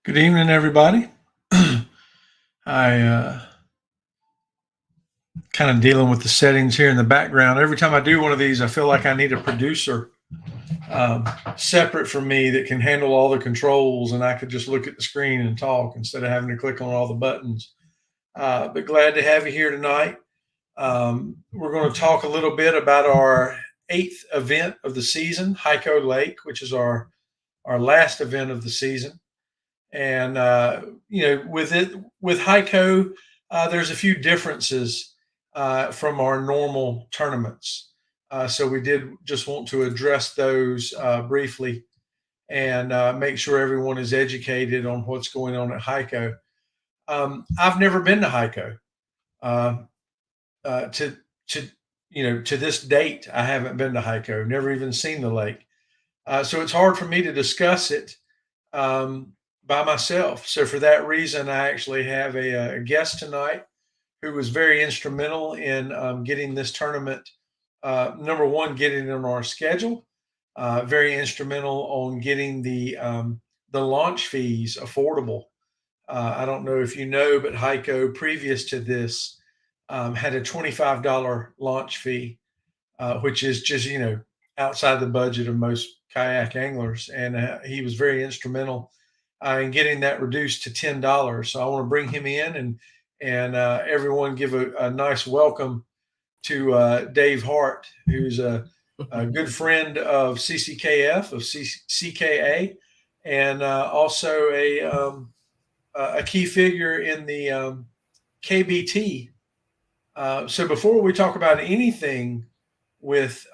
Good evening, everybody. I kind of dealing with the settings here in the background. Every time I do one of these, I feel like I need a producer separate from me that can handle all the controls, and I could just look at the screen and talk instead of having to click on all the buttons. But glad to have you here tonight. We're going to talk a little bit about our eighth event of the season, Hyco Lake, which is our last event of the season. And with Hyco, there's a few differences from our normal tournaments. So we did just want to address those briefly and make sure everyone is educated on what's going on at Hyco. I've never been to Hyco. Uh, to this date, I haven't been to Hyco. Never even seen the lake. So it's hard for me to discuss it by myself. So for that reason, I actually have a guest tonight who was very instrumental in getting this tournament. Number one, getting it on our schedule. Very instrumental on getting the launch fees affordable. I don't know if you know, but Hyco previous to this had a $25 launch fee, which is just outside the budget of most kayak anglers, and he was very instrumental in getting that reduced to $10. So I want to bring him in and everyone give a nice welcome to Dave Hart, who's a good friend of CCKF of CKA, and also a key figure in the KBT. So before we talk about anything with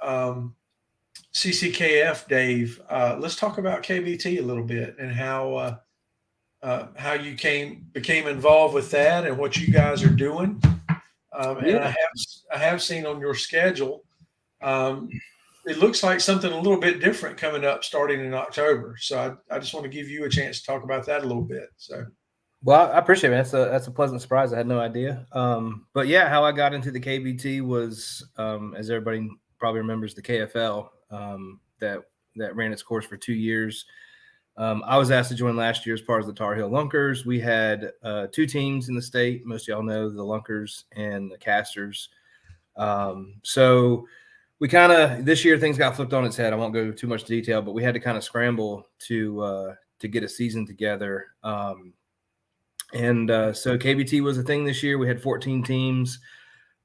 CCKF, Dave, let's talk about KBT a little bit and how you became involved with that and what you guys are doing. And I have seen on your schedule, it looks like something a little bit different coming up starting in October. So I just want to give you a chance to talk about that a little bit. So. Well, I appreciate it. That's a pleasant surprise. I had no idea. But yeah, how I got into the KBT was, as everybody probably remembers, the KFL that ran its course for 2 years. I was asked to join last year as part of the Tar Heel Lunkers. We had 2 teams in the state. Most of y'all know the Lunkers and the Casters. So we this year things got flipped on its head. I won't go too much detail, but we had to kind of scramble to get a season together. So KBT was a thing this year. We had 14 teams.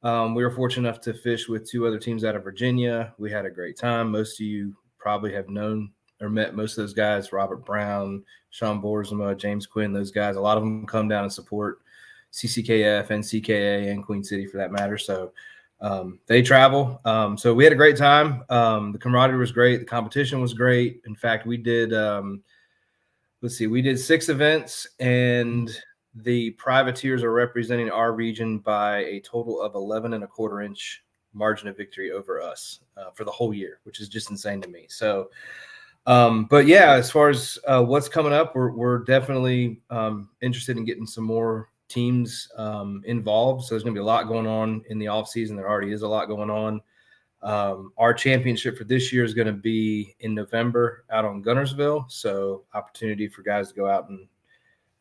We were fortunate enough to fish with 2 other teams out of Virginia. We had a great time. Most of you probably have known or met most of those guys: Robert Brown, Sean Borzema, James Quinn. Those guys, a lot of them come down and support CCKF and CKA and Queen City for that matter. So they travel. So we had a great time. The camaraderie was great. The competition was great. In fact, we did we did 6 events, and the privateers are representing our region by a total of 11.25-inch margin of victory over us for the whole year, which is just insane to me. So, but yeah, as far as what's coming up, we're definitely interested in getting some more teams involved. So there's going to be a lot going on in the off season. There already is a lot going on. Our championship for this year is going to be in November out on Gunnersville. So opportunity for guys to go out and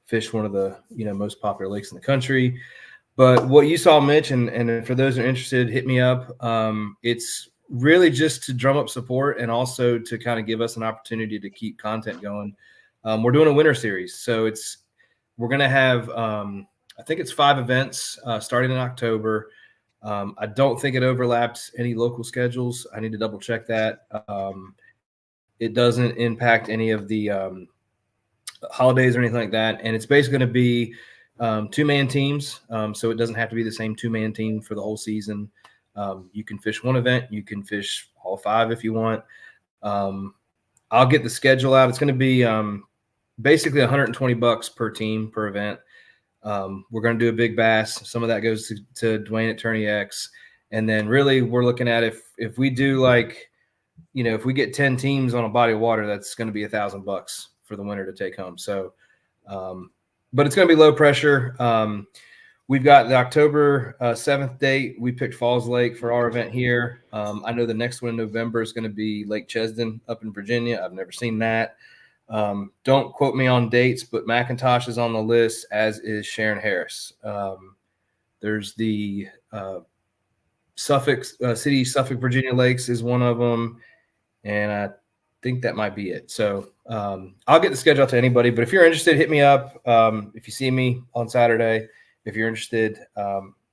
fish one of the most popular lakes in the country. But what you saw, Mitch, and for those who are interested, hit me up. It's really just to drum up support and also to kind of give us an opportunity to keep content going. We're doing a winter series, so we're going to have I think it's 5 events starting in October. I don't think it overlaps any local schedules. I need to double check that. It doesn't impact any of the holidays or anything like that. And it's basically going to be 2-man teams. So it doesn't have to be the same 2-man team for the whole season. You can fish one event. You can fish all 5 if you want. I'll get the schedule out. It's going to be basically $120 per team per event. We're going to do a big bass. Some of that goes to Dwayne at Tourney X. And then really we're looking at if we do if we get 10 teams on a body of water, that's going to be $1,000 for the winner to take home. So, but it's going to be low pressure. We've got the October 7th date. We picked Falls Lake for our event here. I know the next one in November is going to be Lake Chesden up in Virginia. I've never seen that. Don't quote me on dates, but McIntosh is on the list, as is Sharon Harris. There's the Suffolk, Virginia Lakes is one of them. And I think that might be it. So I'll get the schedule out to anybody. But if you're interested, hit me up. If you see me on Saturday, if you're interested,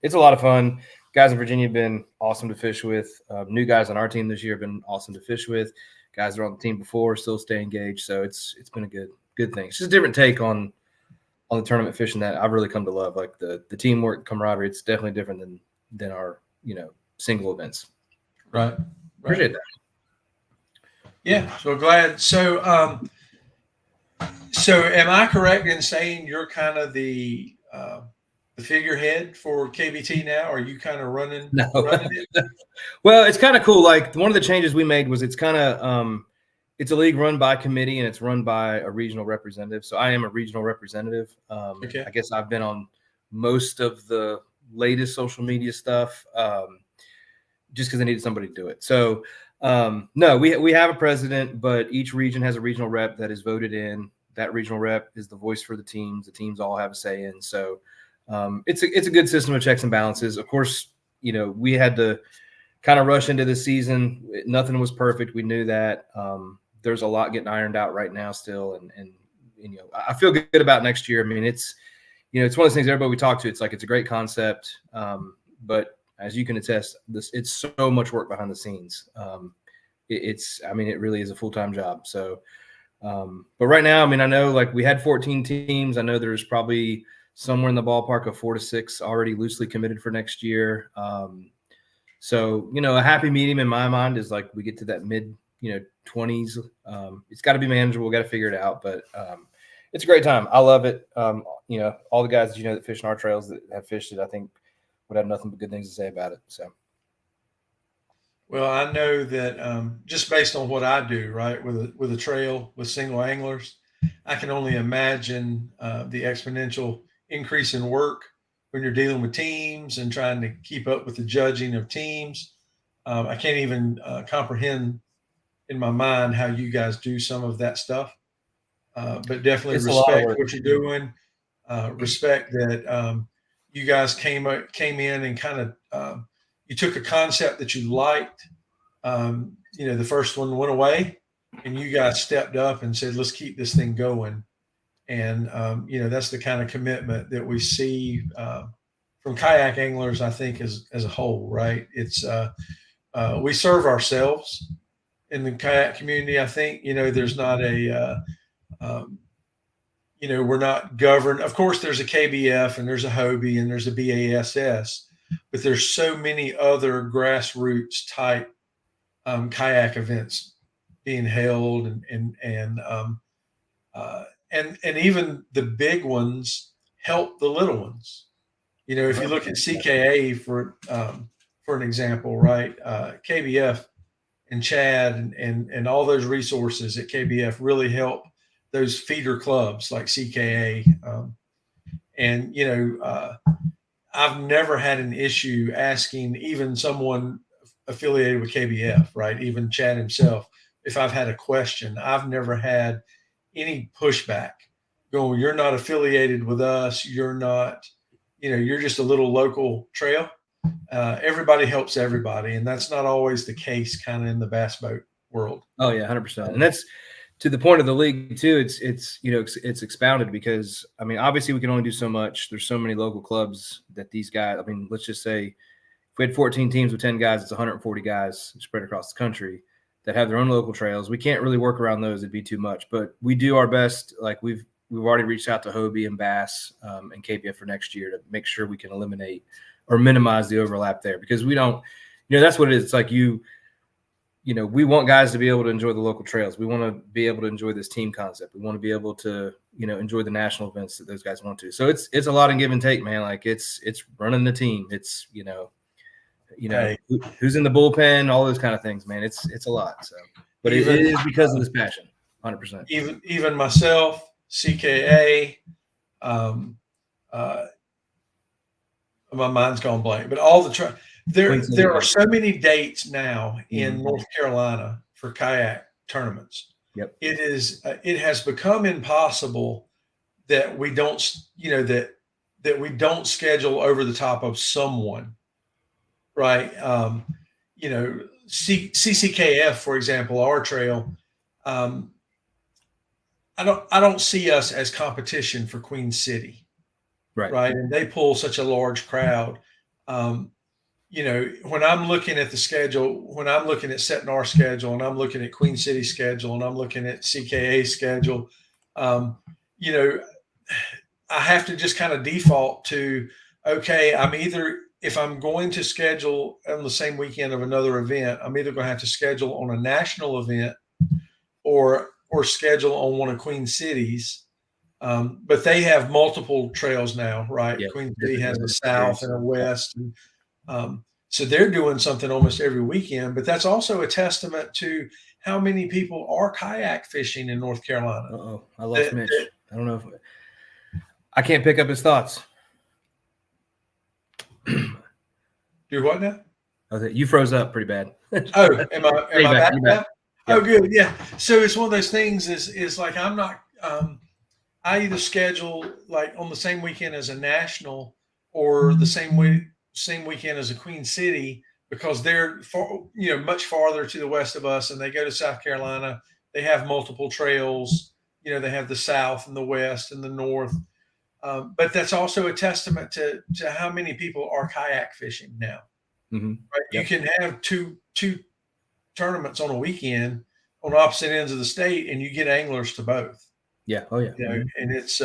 it's a lot of fun. Guys in Virginia have been awesome to fish with. New guys on our team this year have been awesome to fish with. Guys that are on the team before still stay engaged. So it's been a good thing. It's just a different take on the tournament fishing that I've really come to love. Like the teamwork, camaraderie. It's definitely different than our single events. Right. Appreciate that. Yeah, so glad. So am I correct in saying you're kind of the figurehead for KBT now? Are you kind of running it? Well, it's kind of cool. Like one of the changes we made was it's kind of it's a league run by committee and it's run by a regional representative. So I am a regional representative. Okay. I guess I've been on most of the latest social media stuff just because I needed somebody to do it. So no, we have a president, but each region has a regional rep that is voted in. That regional rep is the voice for the teams. The teams all have a say in. So it's a good system of checks and balances. Of course, we had to kind of rush into the season. Nothing was perfect. We knew that. There's a lot getting ironed out right now still. And I feel good about next year. I mean, it's one of those things everybody we talk to, it's like, it's a great concept. But as you can attest, it's so much work behind the scenes. It really is a full-time job. So, but right now, I mean, I know like we had 14 teams. I know there's probably somewhere in the ballpark of 4 to 6 already loosely committed for next year. So, a happy medium in my mind is like we get to that mid, 20s. It's got to be manageable. We got to figure it out, but it's a great time. I love it. All the guys that fish in our trails that have fished it, I think would have nothing but good things to say about it. So. Well, I know that just based on what I do, right, with a trail with single anglers, I can only imagine the exponential increase in work when you're dealing with teams and trying to keep up with the judging of teams. I can't even comprehend in my mind how you guys do some of that stuff, but definitely It's respect what you're doing. Respect that you guys came in and kind of you took a concept that you liked. The first one went away, and you guys stepped up and said, "Let's keep this thing going." And that's the kind of commitment that we see from kayak anglers, I think, as a whole. Right? It's we serve ourselves in the kayak community. I think there's not we're not governed. Of course, there's a KBF and there's a Hobie and there's a BASS, but there's so many other grassroots type kayak events being held, and even the big ones help the little ones. If you look at CKA for an example, right? KBF and Chad and all those resources at KBF really help those feeder clubs like CKA. I've never had an issue asking even someone affiliated with KBF, right? Even Chad himself, if I've had a question, I've never had any pushback going, "You're not affiliated with us. You're not, you're just a little local trail." Everybody helps everybody. And that's not always the case kind of in the bass boat world. Oh yeah, 100%. And that's to the point of the league too. It's expounded because, I mean, obviously we can only do so much. There's so many local clubs that these guys, I mean, let's just say if we had 14 teams with 10 guys, it's 140 guys spread across the country that have their own local trails. We can't really work around those. It'd be too much, but we do our best. Like we've already reached out to Hobie and Bass and KBF for next year to make sure we can eliminate or minimize the overlap there, because we don't, that's what it is. It's like we want guys to be able to enjoy the local trails. We want to be able to enjoy this team concept. We want to be able to, enjoy the national events that those guys want to. So it's a lot of give and take, man. Like it's running the team. It's, Hey. who's in the bullpen, all those kind of things, man. It's a lot. So, but it is because of this passion, 100%. Even myself, CKA, my mind's gone blank, but all the there are so many dates now in North Carolina for kayak tournaments. Yep. It has become impossible that we don't, that we don't schedule over the top of someone, right? CCKF, for example, our trail. Um, I don't see us as competition for Queen City, Right. right? And they pull such a large crowd. Um, when I'm looking at the schedule, when I'm looking at setting our schedule, and I'm looking at Queen City's schedule, and I'm looking at CKA's schedule, um, you know, I have to just kind of default to, okay, if I'm going to schedule on the same weekend of another event, I'm either going to have to schedule on a national event or schedule on one of Queen Cities. But they have multiple trails now, right? Yeah. Queen City has a Different south series. and a west. So they're doing something almost every weekend, but that's also a testament to how many people are kayak fishing in North Carolina. Uh-oh, I lost Mitch. I don't know if I can't pick up his thoughts. Do what now? Okay, you froze up pretty bad. Oh, am I back now? Yep. Oh, good. Yeah. So it's one of those things is like I'm not. I either schedule like on the same weekend as a national or the same weekend as a Queen City because they're much farther to the west of us, and they go to South Carolina. They have multiple trails. They have the south and the west and the north. But that's also a testament to how many people are kayak fishing now. Mm-hmm. Right? Yep. You can have two tournaments on a weekend on opposite ends of the state, and you get anglers to both. Yeah. Oh yeah. And it's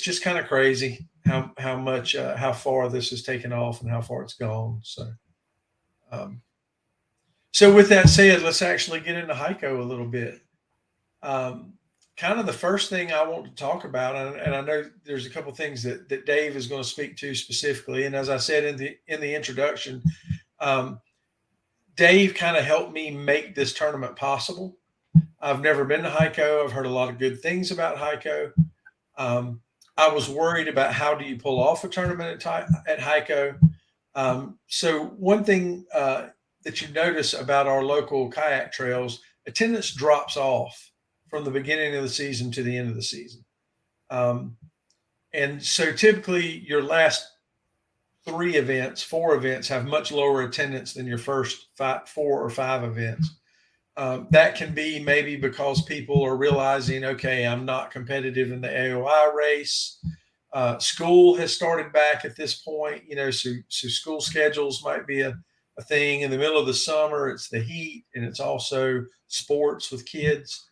just kind of crazy how far this has taken off and how far it's gone. So with that said, let's actually get into Hyco a little bit. Kind of the first thing I want to talk about, and I know there's a couple of things that Dave is going to speak to specifically. And as I said in the introduction, Dave kind of helped me make this tournament possible. I've never been to Hyco. I've heard a lot of good things about Hyco. I was worried about how do you pull off a tournament at Hyco. So one thing that you notice about our local kayak trails, attendance drops off from the beginning of the season to the end of the season. And so typically your last 4 events have much lower attendance than your first 4 or 5 events. That can be maybe because people are realizing, okay, I'm not competitive in the AOI race. School has started back at this point, so school schedules might be a thing. In the middle of the summer, it's the heat, and it's also sports with kids.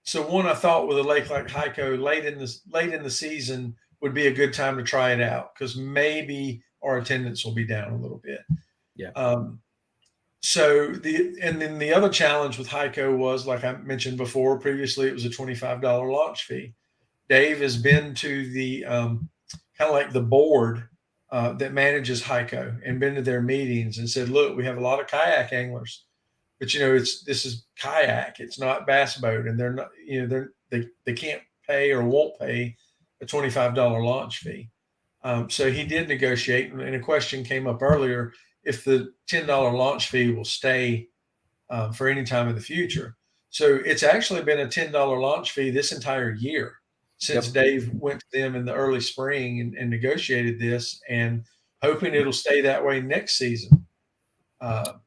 So one, I thought with a lake like Hyco late in the season would be a good time to try it out because maybe our attendance will be down a little bit. Yeah. And then the other challenge with Hyco was, like I mentioned before, previously it was a $25 launch fee. Dave has been to the kind of like the board that manages Hyco and been to their meetings and said, look, we have a lot of kayak anglers, but this is kayak, it's not bass boat, and they're not, they can't pay or won't pay a $25 launch fee. So he did negotiate, and a question came up earlier if the $10 launch fee will stay for any time in the future. So it's actually been a $10 launch fee this entire year since Dave went to them in the early spring and negotiated this, and hoping it'll stay that way next season. But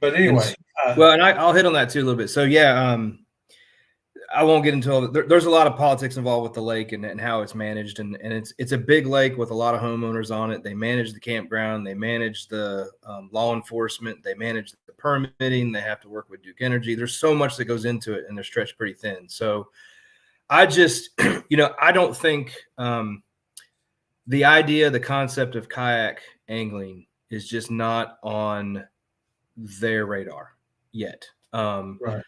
anyway. And I'll hit on that too a little bit. So yeah, I won't get into all there's a lot of politics involved with the lake and how it's managed. And it's a big lake with a lot of homeowners on it. They manage the campground. They manage the law enforcement. They manage the permitting. They have to work with Duke Energy. There's so much that goes into it, and they're stretched pretty thin. So I just, I don't think the idea, the concept of kayak angling is just not on their radar yet. Right.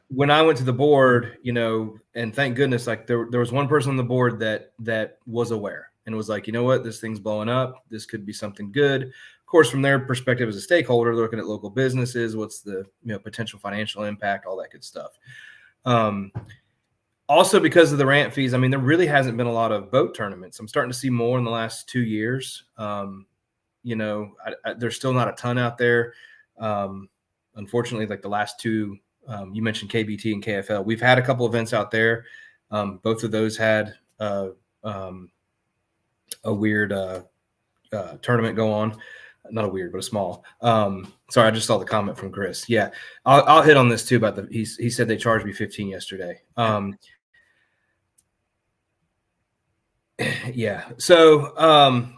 When I went to the board, and thank goodness, like there was one person on the board that was aware and was like, you know what, this thing's blowing up. This could be something good. Of course, from their perspective as a stakeholder, they're looking at local businesses, what's the potential financial impact, all that good stuff. Also, because of the ramp fees, I mean, there really hasn't been a lot of boat tournaments. I'm starting to see more in the last 2 years. There's still not a ton out there. Unfortunately, like the last 2 You mentioned KBT and KFL. We've had a couple events out there. Both of those had a weird tournament go on. Not a weird, but a small. Sorry, I just saw the comment from Chris. Yeah, I'll hit on this too about he said they charged me 15 yesterday. Yeah. So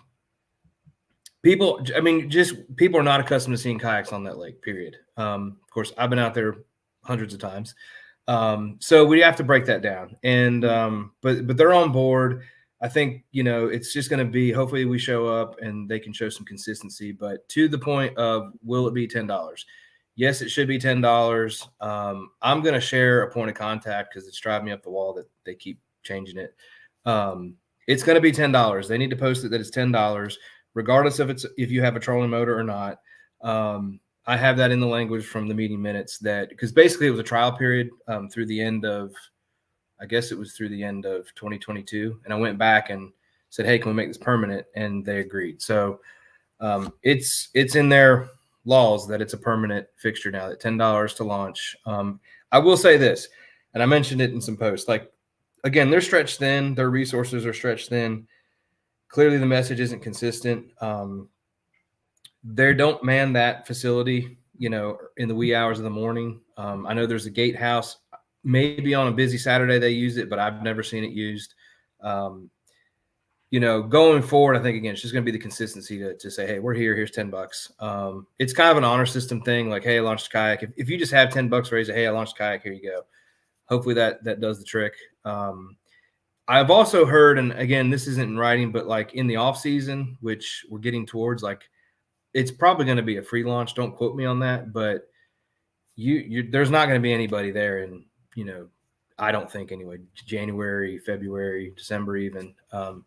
people are not accustomed to seeing kayaks on that lake, period. Of course, I've been out there hundreds of times. So we have to break that down. And but they're on board. I think, it's just going to be, hopefully we show up and they can show some consistency. But to the point of, will it be $10? Yes, it should be $10. I'm going to share a point of contact because it's driving me up the wall that they keep changing it. It's going to be $10. They need to post it that it's $10, regardless of if you have a trolling motor or not. I have that in the language from the meeting minutes because basically it was a trial period through the end of, I guess it was through the end of 2022. And I went back and said, hey, can we make this permanent? And they agreed. So it's in their laws that it's a permanent fixture now, that $10 to launch. I will say this, and I mentioned it in some posts, like, again, they're stretched thin. Their resources are stretched thin. Clearly the message isn't consistent. They don't man that facility, in the wee hours of the morning. I know there's a gatehouse. Maybe on a busy Saturday they use it, but I've never seen it used. Going forward, I think, again, it's just going to be the consistency to say, hey, we're here. Here's $10. It's kind of an honor system thing. Like, hey, I launched a kayak. If you just have $10 raised, hey, I launched a kayak, here you go. Hopefully that does the trick. I've also heard, and again, this isn't in writing, but like in the off season, which we're getting towards, like, it's probably going to be a free launch. Don't quote me on that, but there's not going to be anybody there in, I don't think anyway, January, February, December even. So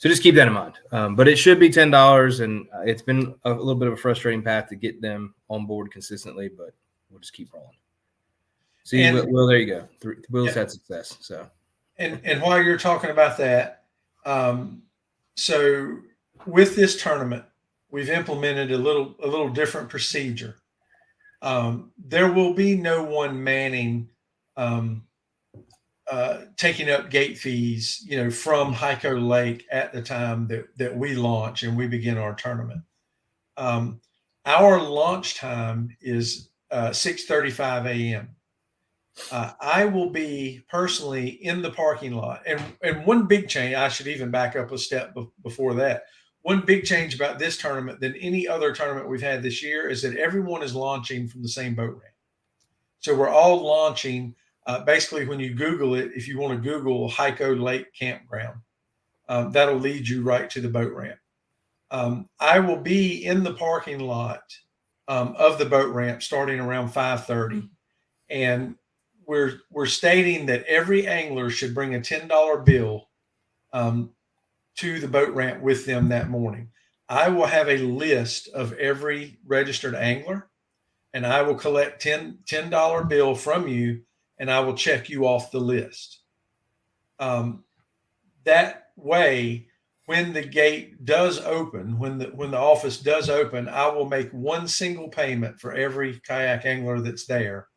just keep that in mind. But it should be $10, and it's been a little bit of a frustrating path to get them on board consistently, but we'll just keep rolling. See, Will, there you go. Will's had success. So, and while you're talking about that, so with this tournament, we've implemented a little different procedure. There will be no one manning, taking up gate fees, from Hyco Lake at the time that we launch and we begin our tournament. Our launch time is 6:35 a.m. I will be personally in the parking lot. And one big change, I should even back up a step before that. One big change about this tournament than any other tournament we've had this year is that everyone is launching from the same boat ramp. So we're all launching. Basically, when you Google it, if you want to Google Hyco Lake Campground, that'll lead you right to the boat ramp. I will be in the parking lot of the boat ramp starting around 5:30, and we're stating that every angler should bring a $10 bill to the boat ramp with them that morning. I will have a list of every registered angler, and I will collect $10 bill from you, and I will check you off the list. That way, when the gate does open, when the office does open, I will make one single payment for every kayak angler that's there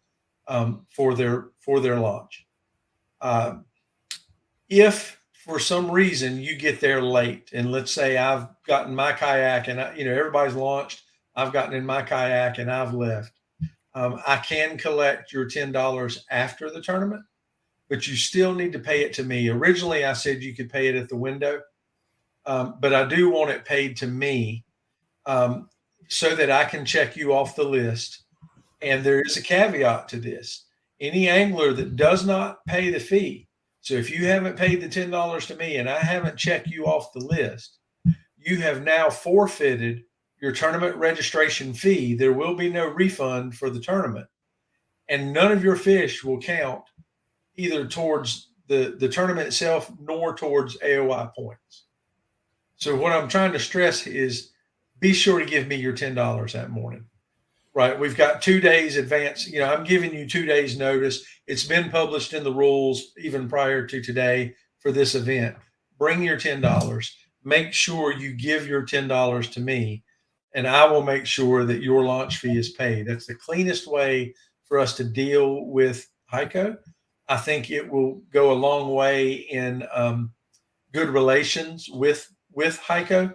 for their launch. If for some reason you get there late, and let's say I've gotten my kayak and everybody's launched, I've gotten in my kayak and I've left, I can collect your $10 after the tournament, but you still need to pay it to me. Originally, I said you could pay it at the window, but I do want it paid to me so that I can check you off the list. And there is a caveat to this. Any angler that does not pay the fee, so if you haven't paid the $10 to me and I haven't checked you off the list, you have now forfeited your tournament registration fee. There will be no refund for the tournament, and none of your fish will count either towards the tournament itself nor towards AOI points. So what I'm trying to stress is be sure to give me your $10 that morning. Right. We've got 2 days advance. I'm giving you 2 days notice. It's been published in the rules even prior to today for this event. Bring your $10. Make sure you give your $10 to me, and I will make sure that your launch fee is paid. That's the cleanest way for us to deal with Hyco. I think it will go a long way in good relations with Hyco,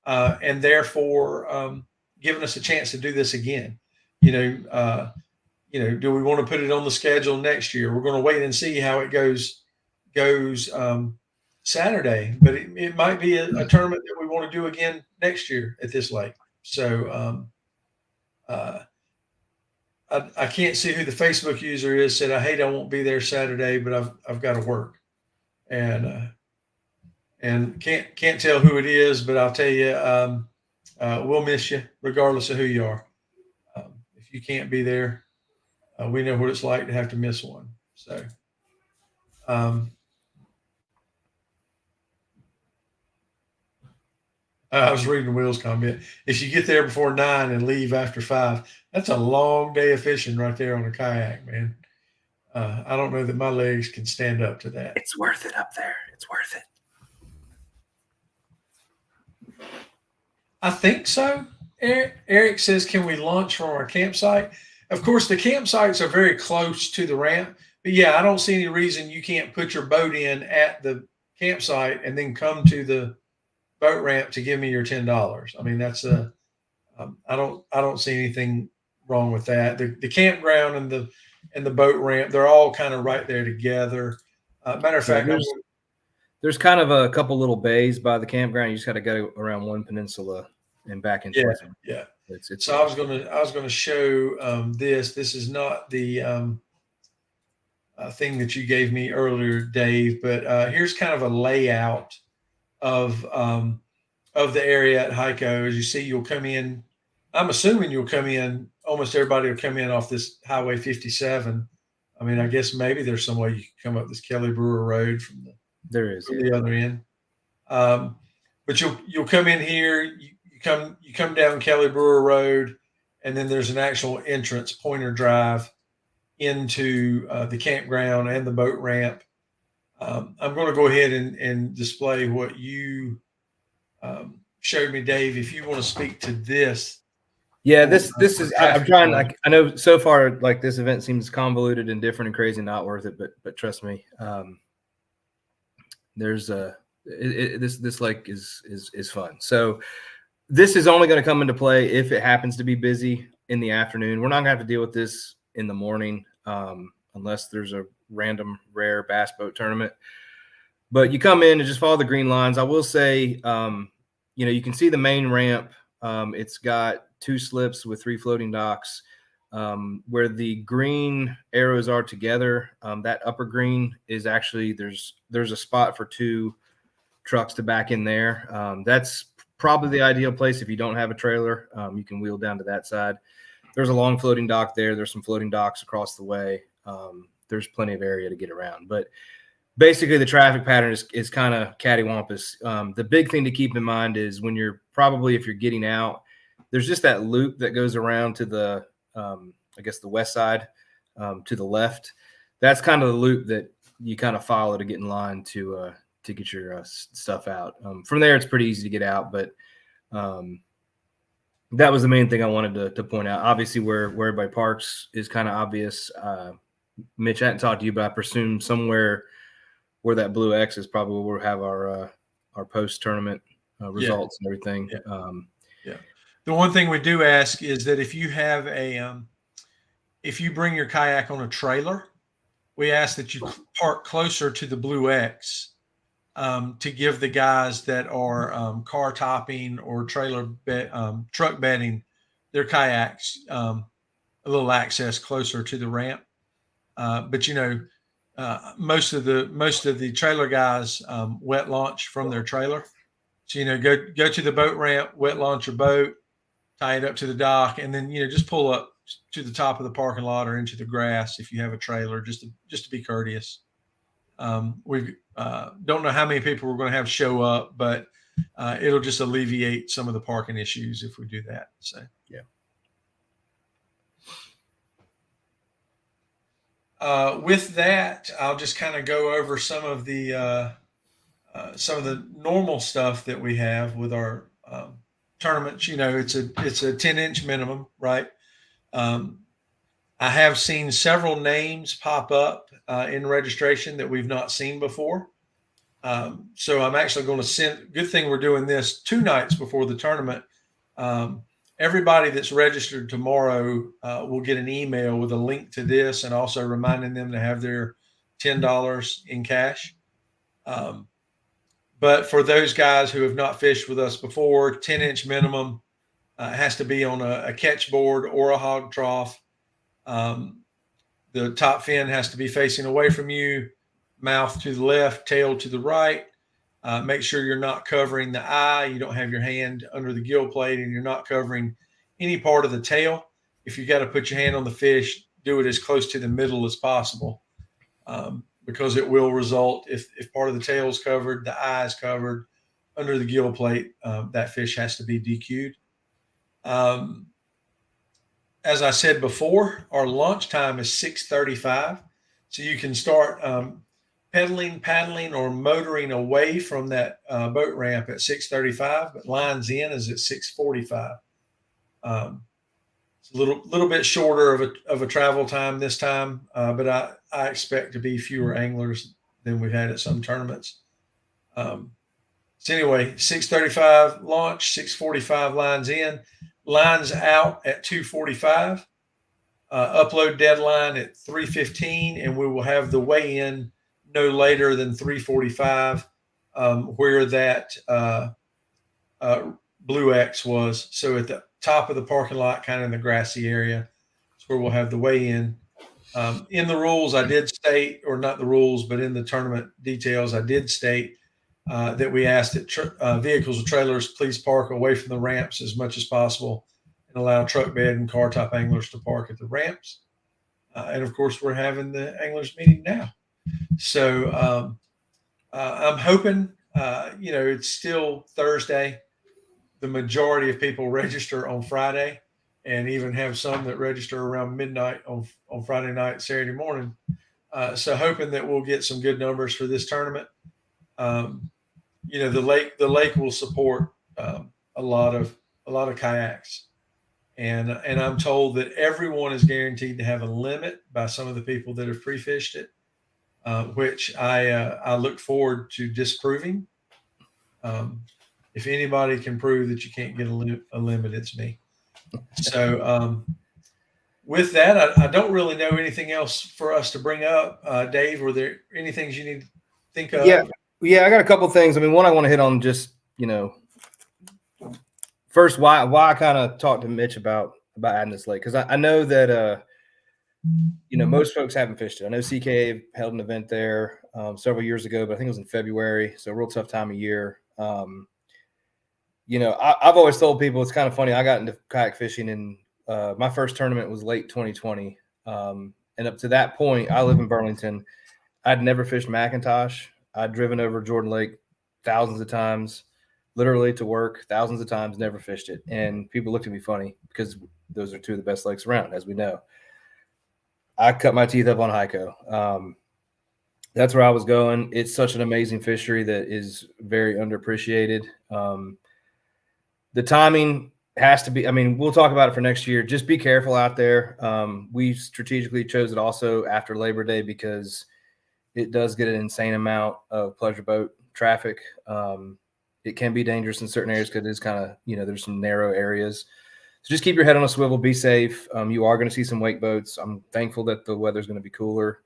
and therefore giving us a chance to do this again. You know, do we want to put it on the schedule next year? We're going to wait and see how it goes Saturday, but it might be a tournament that we want to do again next year at this lake. So uh, I can't see who the Facebook user is. Said, I hate I won't be there Saturday, but I've got to work, and can't tell who it is, but I'll tell you, we'll miss you regardless of who you are. If you can't be there, we know what it's like to have to miss one. So. I was reading Will's comment. If you get there before 9 and leave after 5, that's a long day of fishing right there on a kayak, man. I don't know that my legs can stand up to that. It's worth it up there. It's worth it. I think so. Eric says, can we launch from our campsite? Of course, the campsites are very close to the ramp. But yeah, I don't see any reason you can't put your boat in at the campsite and then come to the boat ramp to give me your $10. I mean, that's I don't see anything wrong with that. The campground and the boat ramp, they're all kind of right there together. Matter of fact, there's kind of a couple little bays by the campground. You just got to go around one peninsula and back and forth. Yeah. So I was gonna show this. This is not the thing that you gave me earlier, Dave, but here's kind of a layout of the area at Hyco. As you see, you'll come in. I'm assuming you'll come in. Almost everybody will come in off this Highway 57. I mean, I guess maybe there's some way you can come up this Kelly Brewer Road from the other end. But you'll come in here. You come down Kelly Brewer Road, and then there's an actual entrance, Pointer Drive, into the campground and the boat ramp. I'm going to go ahead and display what you showed me, Dave. If you want to speak to this. Yeah, this is. I'm trying. Like, I know so far, like this event seems convoluted and different and crazy, not worth it. But trust me, there's this lake is fun. So this is only going to come into play if it happens to be busy in the afternoon. We're not going to have to deal with this in the morning unless there's a random rare bass boat tournament. But you come in and just follow the green lines. I will say, you can see the main ramp. It's got 2 slips with 3 floating docks. Where the green arrows are together, that upper green is actually there's a spot for 2 trucks to back in there. That's probably the ideal place if you don't have a trailer. You can wheel down to that side. There's a long floating dock there. There's some floating docks across the way. There's plenty of area to get around. But basically, the traffic pattern is kind of cattywampus. The big thing to keep in mind is if you're getting out, there's just that loop that goes around to the, I guess, the west side to the left. That's kind of the loop that you kind of follow to get in line to get your stuff out. From there, it's pretty easy to get out, but that was the main thing I wanted to point out. Obviously, where everybody parks is kind of obvious. Mitch, I hadn't talked to you, but I presume somewhere where that blue X is probably where we'll have our post-tournament results and everything. Yeah. The one thing we do ask is that if you have if you bring your kayak on a trailer, we ask that you park closer to the blue X to give the guys that are car topping or truck bedding their kayaks a little access closer to the ramp. But most of the trailer guys wet launch from their trailer. So go to the boat ramp, wet launch your boat, tie it up to the dock, and then just pull up to the top of the parking lot or into the grass if you have a trailer, just to be courteous. We don't know how many people we're going to have show up, but it'll just alleviate some of the parking issues if we do that. So yeah. With that, I'll just kind of go over some of the normal stuff that we have with our tournaments. It's a 10-inch minimum, right? I have seen several names pop up in registration that we've not seen before. So I'm actually going to send. Good thing we're doing this 2 nights before the tournament. Um, Everybody that's registered tomorrow will get an email with a link to this, and also reminding them to have their $10 in cash. Um, but for those guys who have not fished with us before, 10-inch minimum, has to be on a catch board or a hog trough. Um, the top fin has to be facing away from you, mouth to the left, tail to the right. Make sure you're not covering the eye. You don't have your hand under the gill plate, and you're not covering any part of the tail. If you got to put your hand on the fish, do it as close to the middle as possible, because it will result, if part of the tail is covered, the eye is covered under the gill plate, that fish has to be DQ'd. As I said before, our launch time is 6:35, so you can start pedaling, paddling, or motoring away from that boat ramp at 6:35, but lines in is at 6:45. It's a little bit shorter of a travel time this time, but I expect to be fewer anglers than we've had at some tournaments. So anyway, 6:35 launch, 6:45 lines in, lines out at 2:45. Upload deadline at 3:15, and we will have the weigh-in no later than 3:45, where that blue X was. So at the top of the parking lot, kind of in the grassy area, that's where we'll have the weigh-in. In the rules, I did state, or not the rules, but in the tournament details, I did state that we asked that vehicles and trailers please park away from the ramps as much as possible, and allow truck bed and car top anglers to park at the ramps. And of course, we're having the anglers meeting now. So I'm hoping, it's still Thursday. The majority of people register on Friday, and even have some that register around midnight on Friday night, Saturday morning. So hoping that we'll get some good numbers for this tournament. The lake will support a lot of kayaks, and I'm told that everyone is guaranteed to have a limit by some of the people that have pre-fished it, which I look forward to disproving. If anybody can prove that you can't get a limit, it's me. So with that, I don't really know anything else for us to bring up. Dave, were there any things you need to think of? Yeah, I got a couple things. I mean, one I want to hit on, just first, why I kind of talked to Mitch about adding this lake, because I know that most folks haven't fished it. I know CK held an event there several years ago, but I think it was in February, so a real tough time of year. I've always told people it's kind of funny. I got into kayak fishing, and my first tournament was late 2020, and up to that point, I live in Burlington. I'd never fished McIntosh. I'd driven over Jordan Lake thousands of times, literally to work thousands of times, never fished it. And people looked at me funny because those are two of the best lakes around, as we know. I cut my teeth up on Hyco. That's where I was going. It's such an amazing fishery that is very underappreciated. The timing has to be, we'll talk about it for next year. Just be careful out there. We strategically chose it also after Labor Day because it does get an insane amount of pleasure boat traffic. It can be dangerous in certain areas because it's kind of, there's some narrow areas. So just keep your head on a swivel, be safe. You are going to see some wake boats. I'm thankful that the weather's going to be cooler.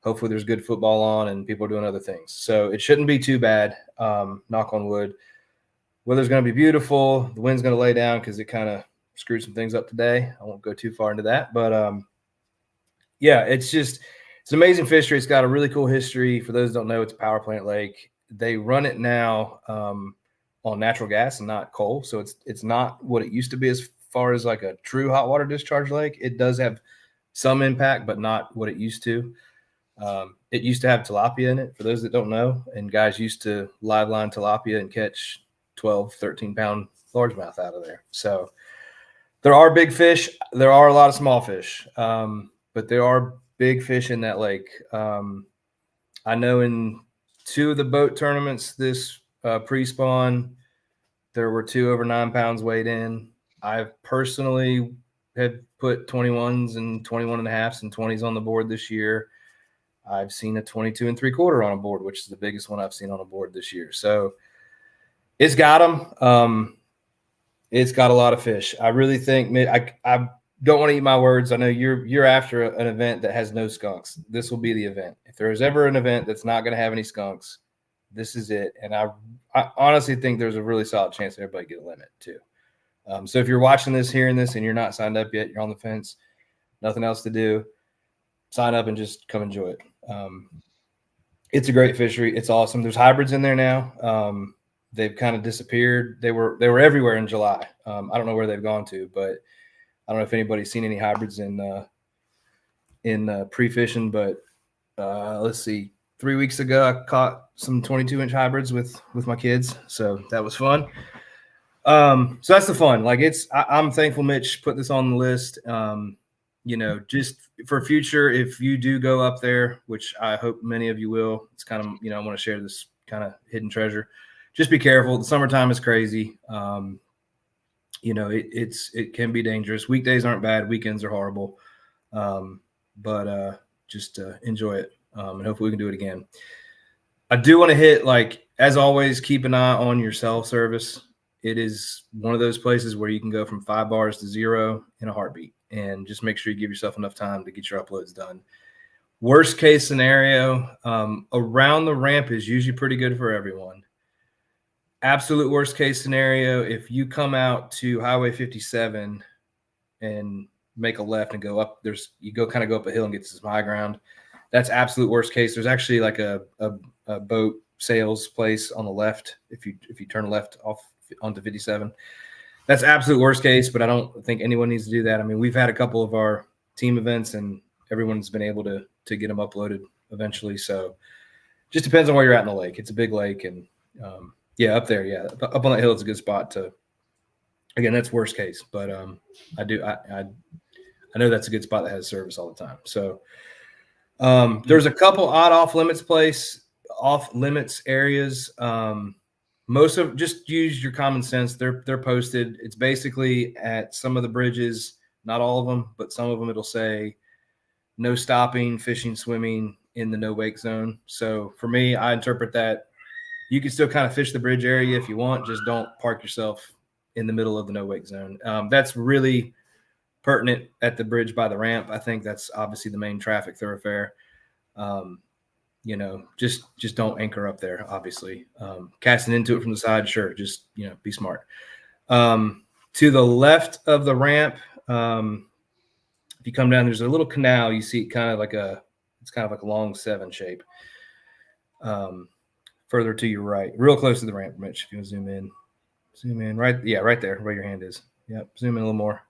Hopefully there's good football on and people are doing other things. So it shouldn't be too bad, knock on wood. Weather's going to be beautiful. The wind's going to lay down because it kind of screwed some things up today. I won't go too far into that. But, it's an amazing fishery. It's got a really cool history. For those who don't know, it's a power plant lake. They run it now on natural gas and not coal. So it's not what it used to be as far as like a true hot water discharge lake. It does have some impact, but not what it used to. It used to have tilapia in it, for those that don't know. And guys used to live line tilapia and catch 12, 13-pound largemouth out of there. So there are big fish. There are a lot of small fish, but there are big fish in that lake. I know in 2 of the boat tournaments this pre-spawn, there were 2 over 9 pounds weighed in. I've personally have put 21s and 21 and a halves and 20s on the board this year. I've seen a 22 and 3/4 on a board, which is the biggest one I've seen on a board this year. So it's got them. It's got a lot of fish. I really think I don't want to eat my words. I know you're after an event that has no skunks. This will be the event. If there's ever an event that's not going to have any skunks, this is it. And I honestly think there's a really solid chance that everybody get a limit too. So if you're watching this, hearing this, and you're not signed up yet, you're on the fence, nothing else to do, sign up and just come enjoy it. It's a great fishery. It's awesome. There's hybrids in there now. They've kind of disappeared. They were everywhere in July. I don't know where they've gone to, but I don't know if anybody's seen any hybrids in pre-fishing. But let's see. 3 weeks ago, I caught some 22-inch hybrids with my kids, so that was fun. So that's the fun. Like I'm thankful Mitch put this on the list. Just for future, if you do go up there, which I hope many of you will, it's kind of, I want to share this kind of hidden treasure. Just be careful. The summertime is crazy. It can be dangerous. Weekdays aren't bad. Weekends are horrible. But just enjoy it. And hopefully we can do it again. I do want to hit, as always, keep an eye on your cell service. It is one of those places where you can go from 5 bars to 0 in a heartbeat, and just make sure you give yourself enough time to get your uploads done. Worst case scenario, around the ramp is usually pretty good for everyone. Absolute worst case scenario, if you come out to Highway 57 and make a left and go up, you go up a hill and get to some high ground. That's absolute worst case. There's actually like a boat sales place on the left. If you turn left off onto 57, that's absolute worst case, but I don't think anyone needs to do that. I mean, we've had a couple of our team events and everyone's been able to get them uploaded eventually. So just depends on where you're at in the lake. It's a big lake, and up there. Yeah. Up on that hill is a good spot again, that's worst case, but I know that's a good spot that has service all the time. So there's a couple odd off limits areas. Most of, just use your common sense. They're posted. It's basically at some of the bridges, not all of them, but some of them it'll say no stopping, fishing, swimming in the no wake zone. So for me, I interpret that you can still kind of fish the bridge area if you want, just don't park yourself in the middle of the no wake zone. That's really pertinent at the bridge by the ramp. I think that's obviously the main traffic thoroughfare. Just don't anchor up there, obviously. Casting into it from the side, sure, just, be smart. To the left of the ramp, if you come down, there's a little canal. You see kind of like a long 7 shape. Further to your right, real close to the ramp, Mitch, if you want to zoom in, right. Yeah, right there, where your hand is. Yep, zoom in a little more.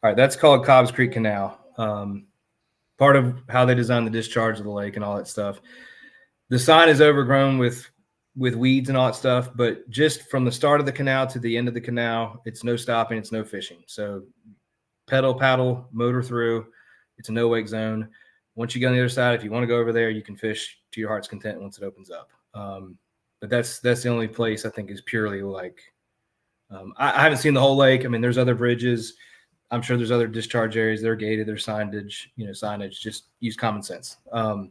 All right, that's called Cobbs Creek Canal. Part of how they designed the discharge of the lake and all that stuff. The sign is overgrown with weeds and all that stuff, but just from the start of the canal to the end of the canal, it's no stopping, it's no fishing. So pedal, paddle, motor through. It's a no wake zone. Once you get on the other side, if you want to go over there, you can fish to your heart's content once it opens up. But that's the only place I think is purely I haven't seen the whole lake. I mean, there's other bridges. I'm sure there's other discharge areas. They're gated. There's signage. Just use common sense. The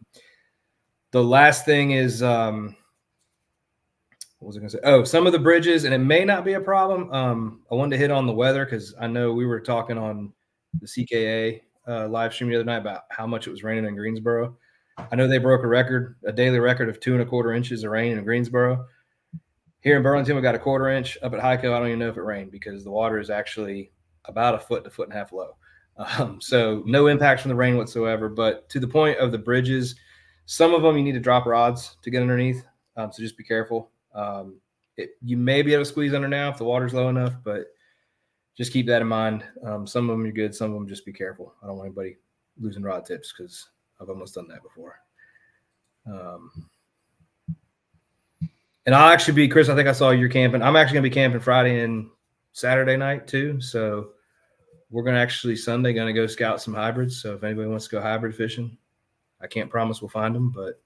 last thing is, what was I going to say? Oh, some of the bridges, and it may not be a problem. I wanted to hit on the weather because I know we were talking on the CKA live stream the other night about how much it was raining in Greensboro. I know they broke a daily record of 2.25 inches of rain in Greensboro. Here in Burlington, we got a 1/4 inch. Up at Hyco, I don't even know if it rained because the water is actually about 1 foot to 1.5 feet low. So no impacts from the rain whatsoever. But to the point of the bridges, some of them you need to drop rods to get underneath. So just be careful. You may be able to squeeze under now if the water's low enough, but just keep that in mind. Some of them you're good. Some of them just be careful. I don't want anybody losing rod tips because I've almost done that before. And I'll actually be, Chris, I think I saw you're camping. I'm actually going to be camping Friday and Saturday night too. So we're going to actually Sunday going to go scout some hybrids. So if anybody wants to go hybrid fishing, I can't promise we'll find them, but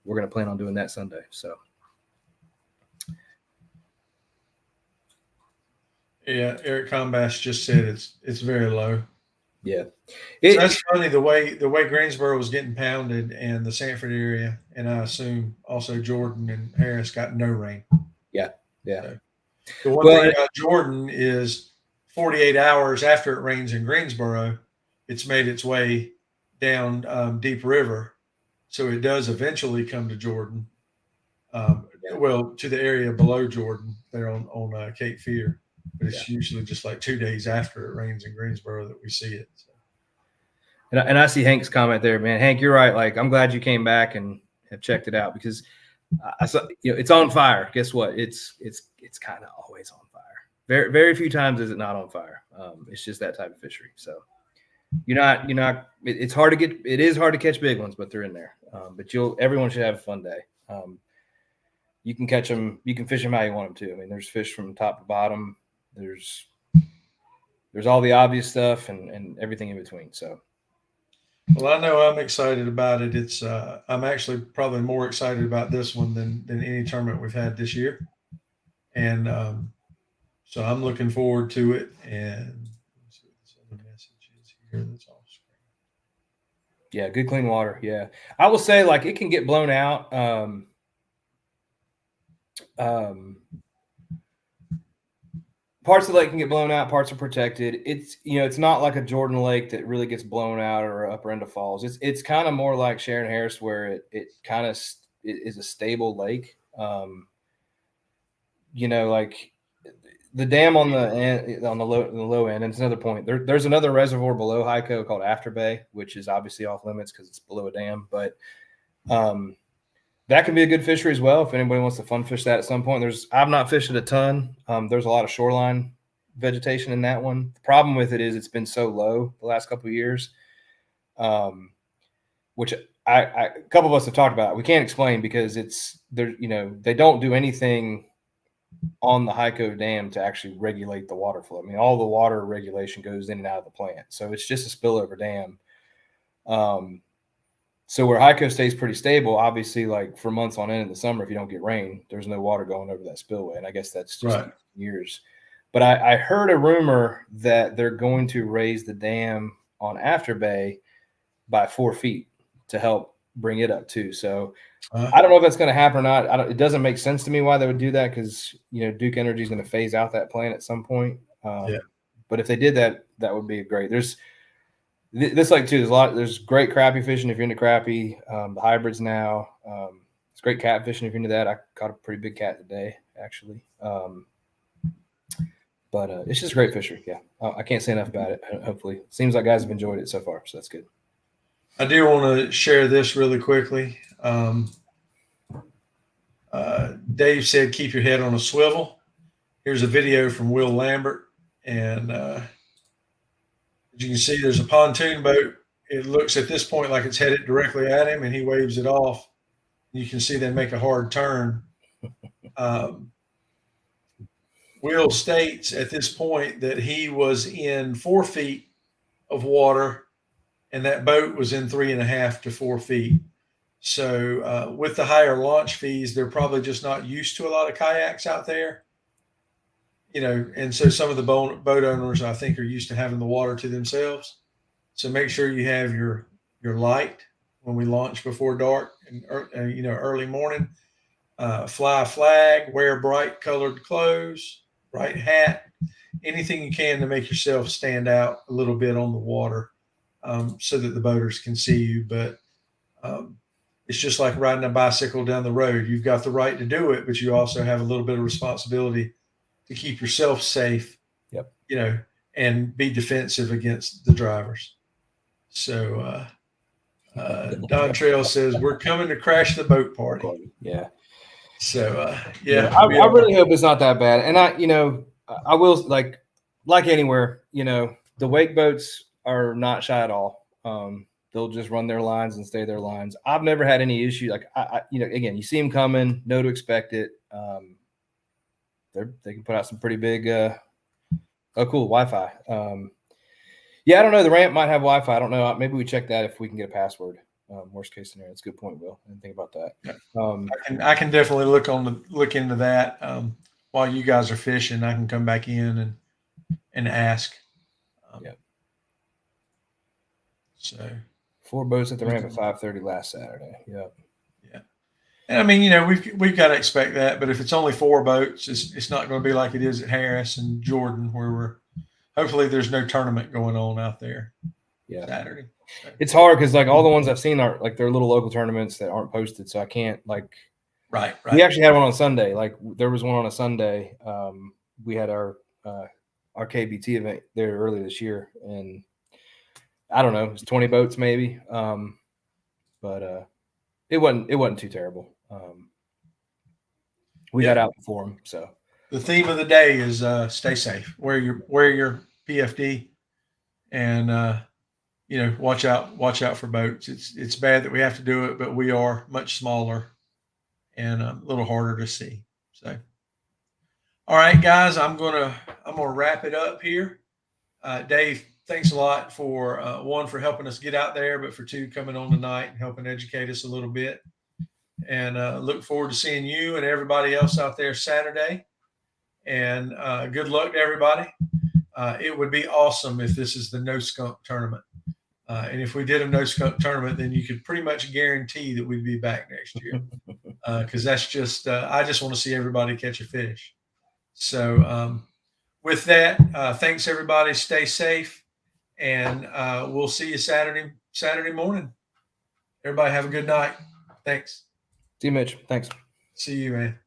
we're going to plan on doing that Sunday. So Yeah, Eric Combass just said it's very low. Yeah. So that's funny the way Greensboro was getting pounded and the Sanford area, and I assume also Jordan and Harris got no rain. Yeah. Yeah. So the one thing Well, about Jordan is 48 hours after it rains in Greensboro, it's made its way down Deep River, so it does eventually come to Jordan. yeah. Well, to the area below Jordan, there on Cape Fear, but Yeah. it's usually just like 2 days after it rains in Greensboro that we see it. So. And I see Hank's comment there, man. Hank, you're right. Like, I'm glad you came back and have checked it out, because I saw, it's on fire. Guess what? It's kind of always on fire. Very, very few times is it not on fire. It's just that type of fishery. So it's hard to get. It is hard to catch big ones, but they're in there. But everyone should have a fun day. You can catch them. You can fish them how you want them to. I mean, there's fish from top to bottom. There's all the obvious stuff and everything in between. So. Well, I know I'm excited about it. It's I'm actually probably more excited about this one than any tournament we've had this year, and so I'm looking forward to it. And let's see what this other message is here. That's off screen. Yeah, good clean water. Yeah, I will say, like, it can get blown out. Parts of the lake can get blown out. Parts are protected. It's not like a Jordan Lake that really gets blown out, or Upper End of Falls. It's kind of more like Sharon Harris, where it kind of is a stable lake. Like the dam on the low end, and it's another point. There's another reservoir below Hyco called After Bay, which is obviously off limits because it's below a dam, but that can be a good fishery as well if anybody wants to fun fish that at some point. I've not fished it a ton. There's a lot of shoreline vegetation in that one. The problem with it is it's been so low the last couple of years, which a couple of us have talked about. We can't explain because it's there. They don't do anything on the Hyco Dam to actually regulate the water flow. I mean, all the water regulation goes in and out of the plant, so it's just a spillover dam. So where Hyco stays pretty stable, obviously, like for months on end in the summer, if you don't get rain, there's no water going over that spillway. And I guess that's just Right. years. But I heard a rumor that they're going to raise the dam on After Bay by 4 feet to help bring it up too. So I don't know if that's going to happen or not. It doesn't make sense to me why they would do that, because Duke Energy is going to phase out that plant at some point. Yeah. But if they did that, that would be great. There's this lake too. There's great crappie fishing if you're into crappie. The hybrids now. It's great cat fishing if you're into that. I caught a pretty big cat today, actually. But it's just a great fishery. Yeah, I can't say enough about it. Hopefully, seems like guys have enjoyed it so far, so that's good. I do want to share this really quickly. Dave said, "Keep your head on a swivel." Here's a video from Will Lambert, and as you can see, there's a pontoon boat. It looks at this point like it's headed directly at him, and he waves it off. You can see them make a hard turn. Will states at this point that he was in 4 feet of water, and that boat was in 3.5 to 4 feet. So with the higher launch fees, they're probably just not used to a lot of kayaks out there. And so some of the boat owners, I think, are used to having the water to themselves. So make sure you have your light when we launch before dark and early morning. Fly a flag, wear bright colored clothes, bright hat, anything you can to make yourself stand out a little bit on the water, so that the boaters can see you. But it's just like riding a bicycle down the road. You've got the right to do it, but you also have a little bit of responsibility to keep yourself safe. Yep. And be defensive against the drivers. So Don Trail says, "We're coming to crash the boat party." Yeah. So I really hope it's not that bad. And I will, like anywhere, the wake boats are not shy at all. They'll just run their lines and stay their lines. I've never had any issue. Like again, you see them coming, know to expect it. They can put out some pretty big, cool Wi-Fi. I don't know. The ramp might have Wi-Fi. I don't know. Maybe we check that if we can get a password. Worst case scenario. That's a good point, Will. I didn't think about that. I can definitely look into that while you guys are fishing. I can come back in and and ask. Yep. So 4 boats at the ramp at 5:30 last Saturday. Yep. Yeah. And I mean, we've got to expect that, but if it's only 4 boats, it's not going to be like it is at Harris and Jordan, where hopefully there's no tournament going on out there. Yeah. Saturday. So. It's hard because like all the ones I've seen are like they're little local tournaments that aren't posted, so I can't like. Right. We actually had one on Sunday. Like there was one on a Sunday. We had our KBT event there early this year, and I don't know, it was 20 boats maybe, but it wasn't too terrible. We got out before them, so the theme of the day is stay safe. Wear your PFD, and watch out for boats. It's bad that we have to do it, but we are much smaller and a little harder to see. So, all right, guys, I'm gonna wrap it up here. Dave, thanks a lot for one, for helping us get out there, but for 2, coming on tonight and helping educate us a little bit. And look forward to seeing you and everybody else out there Saturday. And good luck to everybody. It would be awesome if this is the No Skunk tournament. And if we did a No Skunk tournament, then you could pretty much guarantee that we'd be back next year. Because that's just, I just want to see everybody catch a fish. So with that, thanks everybody. Stay safe, and we'll see you Saturday morning. Everybody have a good night. Thanks. See you, Mitch. Thanks. See you, man.